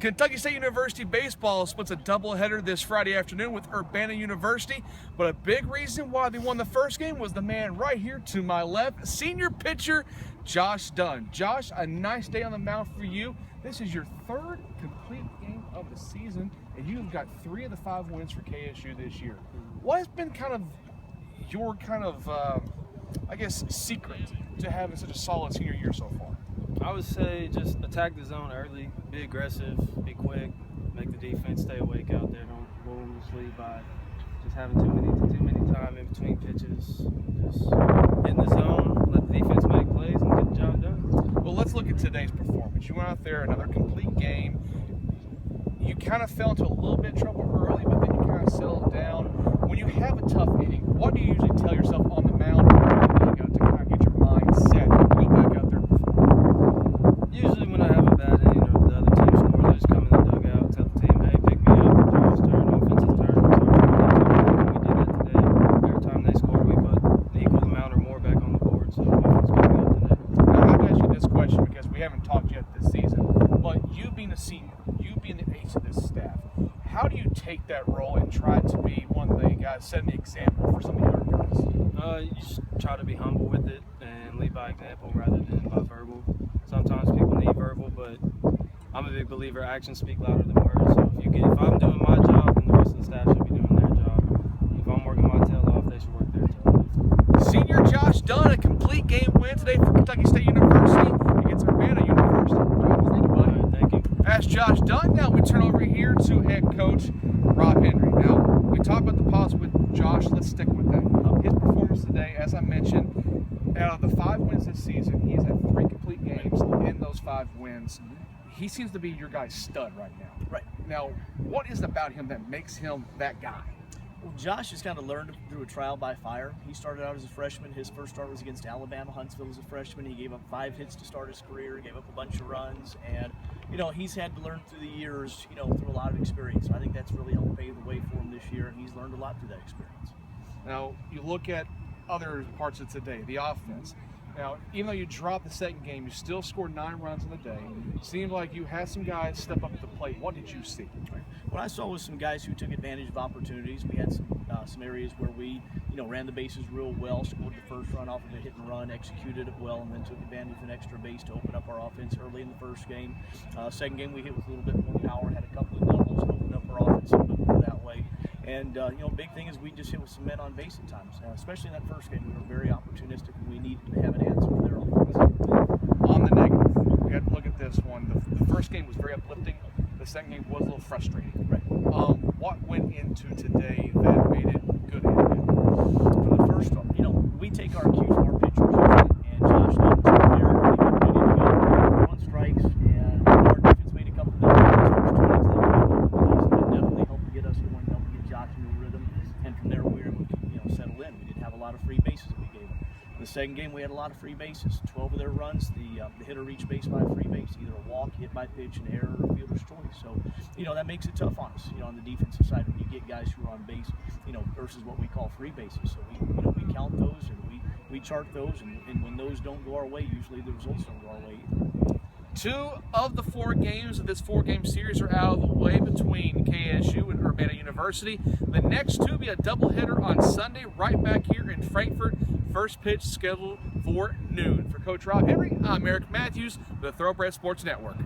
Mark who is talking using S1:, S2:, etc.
S1: Kentucky State University baseball splits a doubleheader this Friday afternoon with Urbana University, but a big reason why they won the first game was the man right here to my left, senior pitcher Josh Dunn. Josh, a nice day on the mound for you. This is your third complete game of the season, and you've got 3 of the 5 wins for KSU this year. What has been your secret to having such a solid senior year so far?
S2: I would say just attack the zone early, be aggressive, be quick, make the defense stay awake out there. Don't roll them to sleep by just having too many time in between pitches. Just get in the zone, let the defense make plays, and get the job done.
S1: Well, let's look at today's performance. You went out there, another complete game. You kind of fell into a little bit of trouble early, but then you kind of settled down. When you have a tough inning, what do you usually tell yourself on the mound to kind of get your mind set and go back out there and perform?
S2: Usually when I have a bad inning or the other team scores, I just come in the dugout, tell the team, hey, pick me up, Joe's turn, offense's turn. We did that today. Every time they scored, we put an equal amount or more back on the board, so offense picked me up today.
S1: Now, I have to ask you this question because we haven't talked yet this season, but you being a senior, you being the ace of this staff, how do you take that role and try to be one of the guys setting the example for some of the other guys?
S2: You just try to be humble with it and lead by example rather than by verbal. Sometimes people need verbal, but I'm a big believer actions speak louder than words. So if I'm doing my job, then the rest of the staff should be doing their job. If I'm working my tail off, they should work their tail off.
S1: Senior Josh Dunn, a complete game win today for Kentucky State University against Urbana University. Josh, thank you, buddy.
S2: All right, thank you.
S1: That's Josh Dunn. Now we turn over here to head coach Rob Henry. Now, we talked about the positive with Josh. Let's stick with that. His performance today, as I mentioned, out of the 5 wins this season, he's had 3 complete games in those 5 wins. He seems to be your guy's stud right now.
S3: Right.
S1: Now, what is it about him that makes him that guy?
S3: Well, Josh has kind of learned through a trial by fire. He started out as a freshman. His first start was against Alabama, Huntsville as a freshman. He gave up 5 hits to start his career, gave up a bunch of runs, and he's had to learn through the years, through a lot of experience. So I think that's really helped pave the way for him this year, and he's learned a lot through that experience.
S1: Now, you look at other parts of today, the offense. Now, even though you dropped the second game, you still scored 9 runs in the day. It seemed like you had some guys step up to the plate. What did you see?
S3: What I saw was some guys who took advantage of opportunities. We had some areas where we, ran the bases real well, scored the first run off of a hit and run, executed it well, and then took advantage of an extra base to open up our offense early in the first game. Second game, we hit with a little bit more power, had a couple of doubles, and opened up our offense a little bit more that way. And, big thing is we just hit with some men on base at times, especially in that first game. We were very opportunistic, and we needed to have an answer for their offense.
S1: On the negative, we had to look at this one. The first game was very uplifting. The second game was a little frustrating.
S3: Right.
S1: What went into today that made it good?
S3: For the first one, we take our cues from our pitchers, and Josh Dunn's there, ready to go, 1 strikes, and our defense made a couple of first 20s that definitely helped get us going, helped get Josh into a rhythm, and from there we were able to settle in. We didn't have a lot of free bases that we gave them. In the second game, we had a lot of free bases. 12 of their runs, the hitter reached base by a free base, either a walk, hit by pitch, an error, or a fielder's choice. So, that makes it tough on us, on the defensive side when you get guys who are on base, versus what we call free bases. So we count those and we chart those, and when those don't go our way, usually the results don't go our way either.
S1: 2 of the 4 games of this 4-game series are out of the way between KSU and Urbana University. The next 2 will be a doubleheader on Sunday right back here in Frankfort. First pitch scheduled for noon. For Coach Rob Henry, I'm Eric Matthews, the Thoroughbred Sports Network.